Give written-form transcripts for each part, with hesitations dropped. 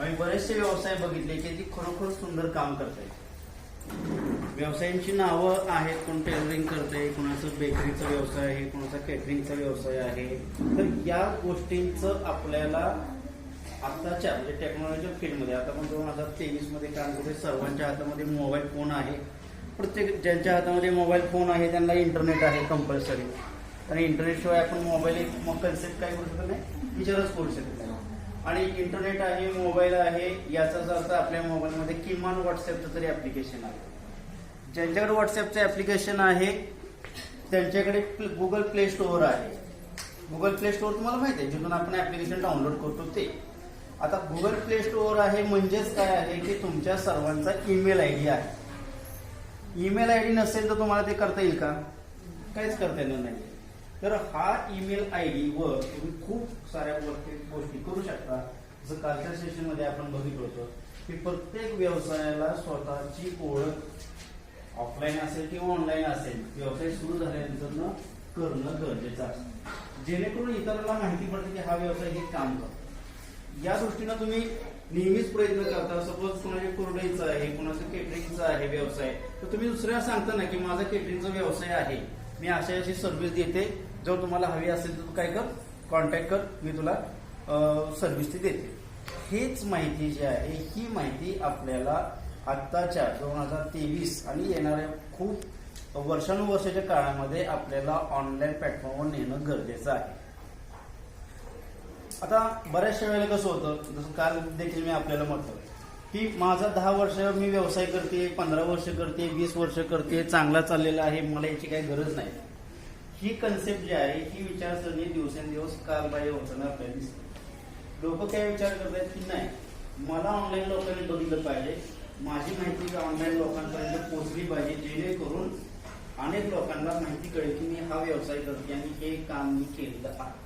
आम्ही बरेचसे व्यवसाय बघितले की ती खरोखर सुंदर काम करतात. व्यवसायांची नावं आहेत. कोण टेलरिंग करते, कोणाचं बेकरीचा व्यवसाय आहे, कोणाचा केटरिंगचा व्यवसाय आहे. तर या गोष्टींचं आपल्याला आताच्या म्हणजे टेक्नॉलॉजी फील्डमध्ये आता पण 2023 मध्ये काम करते. सर्वांच्या हातामध्ये मोबाईल फोन आहे. प्रत्येक ज्यांच्या हातामध्ये मोबाईल फोन आहे त्यांना इंटरनेट आहे कंपल्सरी. आणि इंटरनेटशिवाय आपण मोबाईल मग कन्सेप्ट काय करू शकत नाही, विचारच करू शकत नाही. आणि इंटरनेट आहे, मोबाईल आहे, याचाच अर्थ आपल्या मोबाईलमध्ये किमान व्हॉट्सअपचं तरी ऍप्लिकेशन आहे. ज्यांच्याकडे व्हॉट्सअपचं ऍप्लिकेशन आहे त्यांच्याकडे गुगल प्ले स्टोअर आहे. गुगल प्ले स्टोअर तुम्हाला माहिती आहे, जिथून आपण ऍप्लिकेशन डाउनलोड करतो ते. आता गुगल प्ले स्टोअर आहे म्हणजेच काय आहे की तुमच्या सर्वांचा ईमेल आयडी आहे. ईमेल आयडी नसेल तर तुम्हाला ते करता येईल का? काहीच करता येणार नाही. तर हा ईमेल आयडी वर तुम्ही खूप साऱ्या गोष्टी करू शकता. जसं कालच्या सेशन मध्ये आपण बघितलं होतं की प्रत्येक व्यवसायाला स्वतःची ओळख ऑफलाईन असेल किंवा ऑनलाईन असेल व्यवसाय सुरू झाल्यानंतर करणं गरजेचं असतं, जेणेकरून इतरांना माहिती पडते की हा व्यवसाय हे काम करतो. या दृष्टीनं तुम्ही नेहमीच प्रयत्न करता. सपोज कोणाच्या कुरडईचा आहे, कोणाचं केटरिंगचा आहे व्यवसाय, तर तुम्ही दुसऱ्या सांगता ना की माझा केटरिंगचा व्यवसाय आहे, मी अशी सर्व्हिस देते, जर तुम्हाला हवी असेल तर तू काय कर, कॉन्टॅक्ट कर, मी तुला सर्व्हिस ती देते. हीच माहिती जी आहे ही माहिती आपल्याला आत्ताच्या 2023 आणि येणाऱ्या खूप वर्षानुवर्षाच्या काळामध्ये आपल्याला ऑनलाईन प्लॅटफॉर्मवर नेणं गरजेचं आहे. आता बऱ्याचशा वेळेला कसं होतं, जसं काल देखील मी आपल्याला म्हटलं की माझा 10 वर्ष मी व्यवसाय करते, 15 वर्ष करते, 20 वर्ष करते, चांगला चाललेला आहे, मला याची काही गरज नाही. ही कन्सेप्ट जी आहे ही विचारसरणी दिवसेंदिवस कालबाह्य होताना आपल्याला दिसते. लोक काय विचार करतात की नाही, मला ऑनलाईन लोकांनी बघितलं पाहिजे, माझी माहिती ऑनलाईन लोकांपर्यंत पोहोचली पाहिजे, जेणेकरून अनेक लोकांना माहिती कळेल की मी हा व्यवसाय करते आणि हे काम मी केलेलं आहे.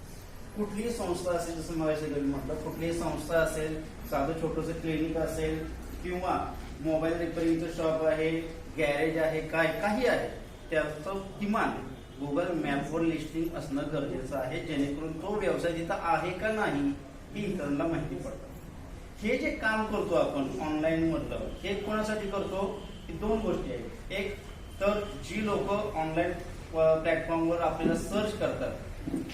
कुठलीही संस्था असेल, जसं मला म्हटलं, कुठलीही संस्था असेल, साधं छोटंसं क्लिनिक असेल किंवा मोबाईल रिपेअरिंगचं शॉप आहे, गॅरेज आहे, काही आहे, त्याचं किमान गुगल मॅपवर लिस्टिंग असणं गरजेचं आहे, जेणेकरून तो व्यवसाय तिथं आहे का नाही ही इतरांना माहिती पडतं. हे जे काम करतो आपण ऑनलाईन मधलं, हे कोणासाठी करतो की 2 गोष्टी आहेत. एक तर जी लोक ऑनलाईन प्लॅटफॉर्मवर आपल्याला सर्च करतात,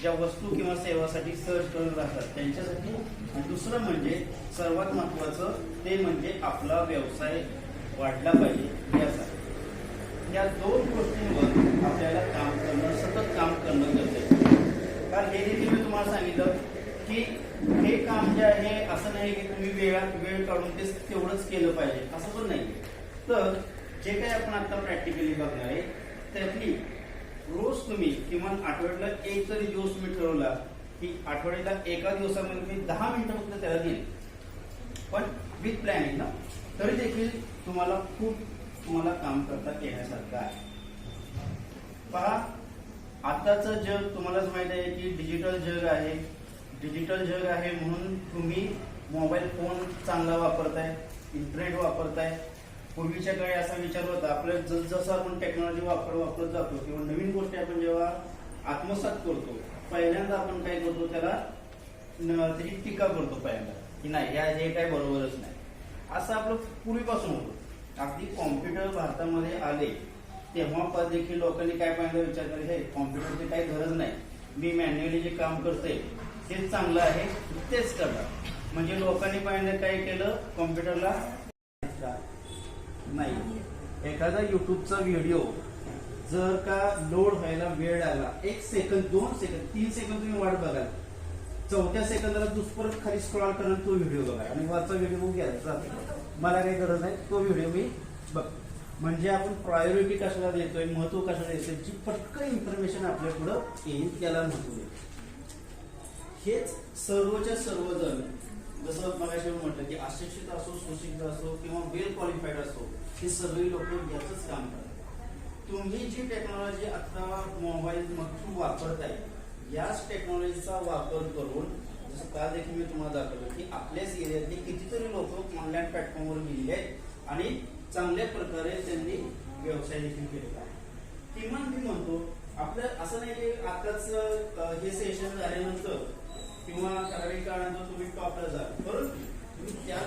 ज्या वस्तू किंवा सेवासाठी सर्च करत राहतात त्यांच्यासाठी. आणि दुसरं म्हणजे सर्वात महत्वाचं ते म्हणजे आपला व्यवसाय वाढला पाहिजे यासाठी. या 2 गोष्टींवर आपल्याला काम करणं, सतत काम करणं गरजेचं आहे. कारण हे देखील मी तुम्हाला सांगितलं की हे काम जे आहे असं नाही की तुम्ही वेळ काढून ते तेवढंच केलं पाहिजे असं पण नाही. तर जे काही आपण आता प्रॅक्टिकली बघणार आहे त्यातली रोज तुम्ही किमान आठवड्याला एक तरी दिवस मी ठरवला की आठवड्याला एका दिवसामध्ये मी 10 मिनिटं फक्त त्याला दिली, पण विथ प्लॅनिंग ना, तरी देखील तुम्हाला काम करता येण्यासारखं आहे. पहा, आताचं जग तुम्हालाच माहित आहे की डिजिटल जग आहे. डिजिटल जग आहे म्हणून तुम्ही मोबाईल फोन चांगला वापरताय, इंटरनेट वापरताय. पूर्वीच्या काळी असा विचार होता, आपल्या जसं आपण टेक्नॉलॉजी वापरत जातो किंवा नवीन गोष्टी आपण जेव्हा आत्मसात करतो, पहिल्यांदा आपण काय करतो, त्याला त्याची टीका करतो पहिल्यांदा की नाही हे काय बरोबरच नाही. असं आपलं पूर्वीपासून होतं. अगदी कॉम्प्युटर भारतामध्ये आले तेव्हा देखील लोकांनी काय पहिल्यांदा विचार केला, हे कॉम्प्युटरची काही गरज नाही, मी मॅन्युअली जे काम करतोय तेच चांगलं आहे, तेच करणार. म्हणजे लोकांनी पहिल्यांदा काय केलं, कॉम्प्युटरला नाही. एखादा युट्यूबचा व्हिडिओ जर का लोड व्हायला वेळ आला, 1 सेकंद, 2 सेकंद, 3 सेकंद तुम्ही वाट बघाल, 4थ्या सेकंदाला दुसरं खाली स्क्रॉल करून तो व्हिडिओ बघा आणि वरचा व्हिडिओ घ्यायचा, मला काही गरज नाही, तो व्हिडिओ मी बघ. म्हणजे आपण प्रायोरिटी कशाला देतोय, महत्व कशाला देतोय, जी पटकन इन्फॉर्मेशन आपल्या पुढं येईल त्याला महत्व देतो. हेच सर्वच्या सर्वजण, जसं मगाशी म्हटलं की अशिक्षित असो, सुशिक्षित असो किंवा वेल क्वालिफाईड असो, हे सगळे लोक याचंच काम करतात. तुम्ही जी टेक्नॉलॉजी आता मोबाईल मधून वापरताय, याच टेक्नॉलॉजीचा वापर करून, जसं काल देखील मी तुम्हाला दाखवलं की आपल्याच एरियातले कितीतरी लोक ऑनलाईन प्लॅटफॉर्मवर गेलेले आहेत आणि चांगल्या प्रकारे त्यांनी व्यवसाय देखील केलेला आहे. किमान मी म्हणतो आपलं असं नाही की आताच हे सेशन झाल्यानंतर किंवा ठराविक काळानंतर तुम्ही टॉपला जा, परंतु तुम्ही त्या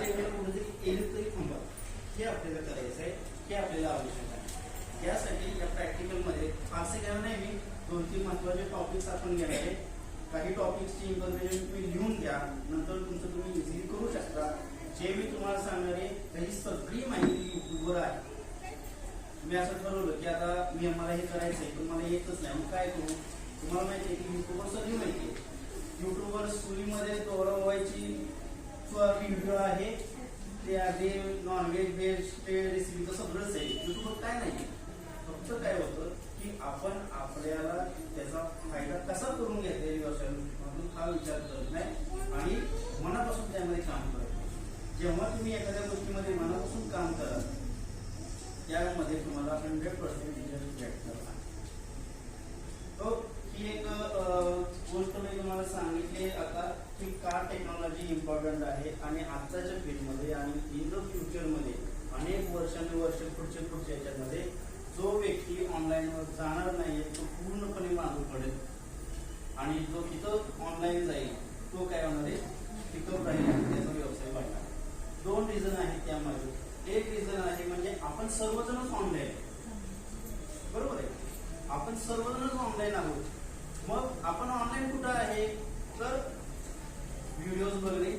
आपण घेणार आहे. काही टॉपिक्सची इन्फॉर्मेशन तुम्ही लिहून घ्या, नंतर तुमचं तुम्ही इझिली करू शकता. जे मी तुम्हाला सांगणार आहे त्याची सगळी माहिती युट्यूबवर आहे. मी असं ठरवलं की आता मला हे करायचं आहे पण मला येतच नाही, मग काय करू? तुम्हाला माहिती आहे की युट्यूबवर सगळी माहिती आहे. युट्यूबवर स्टोरीमध्ये व्हायची व्हिडिओ आहे, ते आधी नॉनव्हेज व्हेज ते रेसिपीचं सगळंच आहे. युट्यूबवर काय नाही, फक्त काय होतं की आपण आपल्याला त्याचा फायदा कसा करून घ्यायचा व्यवसायातून हा विचार करत नाही आणि मनापासून त्यामध्ये काम करत. जेव्हा तुम्ही एखाद्या गोष्टीमध्ये मनापासून काम कराल त्यामध्ये तुम्हाला 100% रिझल्ट भेटणार. तो ही एक गोष्ट मी तुम्हाला सांगितली आता की का टेक्नॉलॉजी इम्पॉर्टंट आहे आणि आत्ताच्या फील्डमध्ये आणि इन द फ्युचरमध्ये अनेक वर्ष पुढच्या याच्यामध्ये जो व्यक्ती ऑनलाईनवर जाणार नाहीये तो पूर्णपणे मागं पडेल आणि जो तिथं ऑनलाईन जाईल तो काय होणार आहे, टिकप राहील आणि त्याचा व्यवसाय वाढणार. 2 रिझन आहेत त्यामध्ये. एक रिझन आहे म्हणजे आपण सर्वजणच ऑनलाईन, बरोबर आहे, आपण सर्वजणच ऑनलाईन आहोत. मग आपण ऑनलाईन कुठं आहे तर व्हिडिओज बघणे,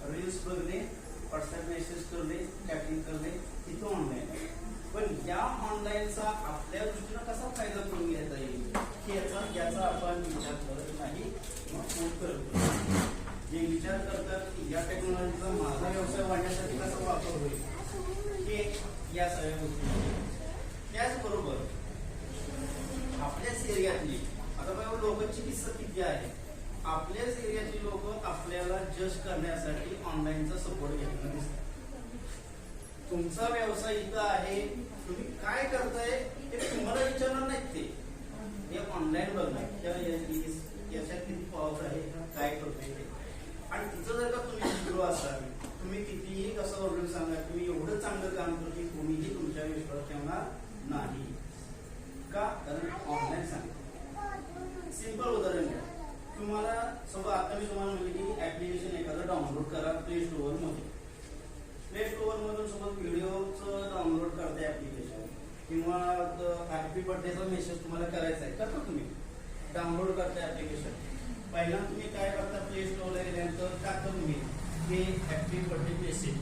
रील्स बघणे, व्हॉट्सअप मेसेज करणे, चॅटिंग करणे, तिथं ऑनलाईन आहे. पण या ऑनलाईनचा आपल्या दृष्टीनं कसा फायदा करून घ्यायचा येईल याचा आपण विचार करत नाही. मग फोन करतो जे विचार करतात की या टेक्नॉलॉजीचा माझा व्यवसाय वाढण्यासाठी कसा वापर होईल हे या सगळ्या गोष्टी. त्याचबरोबर आपल्याच एरियातली आता बघा लोकांची किस्सा किती आहे. आपल्याच एरियातली लोक आपल्याला जज करण्यासाठी ऑनलाईनचा सपोर्ट घेताना दिसतात. तुमचा व्यवसाय इथं आहे, तुम्ही काय करताय ते तुम्हाला विचारणार नाहीत, ते ऑनलाईन बघणार याच्यात किती पाऊस आहे, काय करतोय ते. आणि तिथं जर का तुम्ही शिकलो असाल, तुम्ही कितीही कसं ऑर्डर सांगा, तुम्ही एवढं चांगलं काम करतो की कोणीही तुमच्या विश्वास ठेवणार नाही. का? कारण ऑनलाईन सांगा. सिंपल उदाहरण घ्या. तुम्हाला समजा आता मी तुम्हाला म्हणले की ऍप्लिकेशन एखादं डाउनलोड करा प्ले स्टोअर मध्ये. प्ले स्टोअर मधून सोबत व्हिडिओचं डाउनलोड करता ऍप्लिकेशन किंवा हॅपी बर्थडेचा मेसेज तुम्हाला करायचा आहे, करता तुम्ही डाउनलोड करता ऍप्लिकेशन. पहिला तुम्ही काय करता, प्ले स्टोअरला गेल्यानंतर टाकता तुम्ही हे हॅपी बर्थडे मेसेज,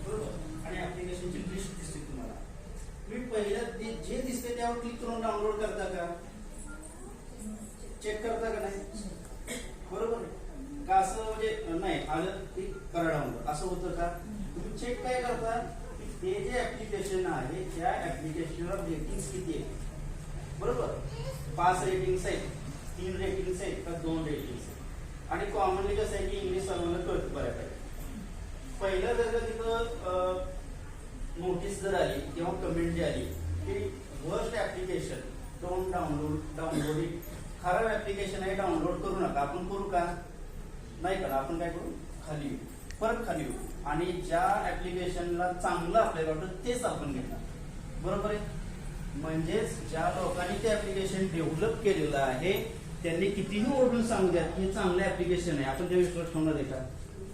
बरोबर, आणि ऍप्लिकेशनची लिस्ट दिसते तुम्हाला. तुम्ही पहिला जे दिसते त्यावर क्लिक करून डाउनलोड करता का, चेक करता का नाही, बरोबर का? असं म्हणजे नाही आलं ते करा डाउनलोड असं होतं का? तुम्ही चेक काय करता की ते जे ऍप्लिकेशन आहे त्या ऍप्लिकेशनवर रेटिंग्स किती आहेत, बरोबर, 5 रेटिंग्स आहेत, 3 रेटिंग्स आहेत का 2 रेटिंग्स आहेत. आणि कॉमनली कसं आहे की इंग्लिश सर्वांना कळतं बऱ्यापैकी. पहिलं जर का तिथं नोटीस जर आली किंवा कमेंट जी आली की worst application, don't download it, खराब ऍप्लिकेशन आहे, डाउनलोड करू नका. आपण करू का? नाही करा. आपण काय करू, खाली येऊ, परत खाली येऊ आणि ज्या ऍप्लिकेशनला चांगलं आपल्याला वाटतं तेच आपण घेणार, बरोबर आहे. म्हणजेच ज्या लोकांनी ते ऍप्लिकेशन डेव्हलप केलेलं आहे त्यांनी कितीही ओरडून सांगू द्या की हे चांगलं ऍप्लिकेशन आहे, आपण ते विश्वास ठेवणार आहे का?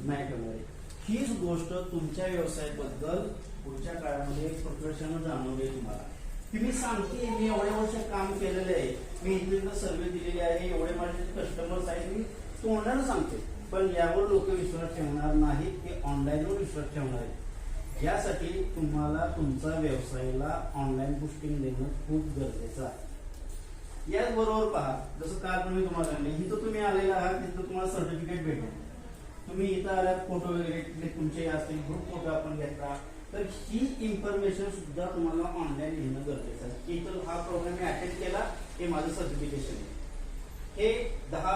नाही ठेवणार आहे. हीच गोष्ट तुमच्या व्यवसायाबद्दल पुढच्या काळामध्ये प्रोफेशनल जाणवले तुम्हाला की मी सांगते मी एवढ्या वर्ष काम केलेलं आहे, मी इथं सर्व्हे दिलेली आहे, एवढे माझे कस्टमर्स आहेत, मी तोंडानं सांगते, पण यावर लोक विश्वास ठेवणार नाहीत, ते ऑनलाईनवर विश्वास ठेवणार आहेत. यासाठी तुम्हाला तुमचा व्यवसायाला ऑनलाईन बुस्टिंग देणं खूप गरजेचं आहे. याचबरोबर पहा, जसं काल मी तुम्हाला सांगितलं, इथं तुम्ही आलेला आहात तिथं तुम्हाला सर्टिफिकेट भेटेल. तुम्ही इथं आल्यात फोटो वगैरे तुमचे असतील, ग्रुप फोटो आपण घेतला तर ही इन्फॉर्मेशन सुद्धा तुम्हाला ऑनलाईन घेणं गरजेचं आहे. इथं हा प्रोग्राम मी अटेंड केला, हे माझं सर्टिफिकेशन आहे. हे 10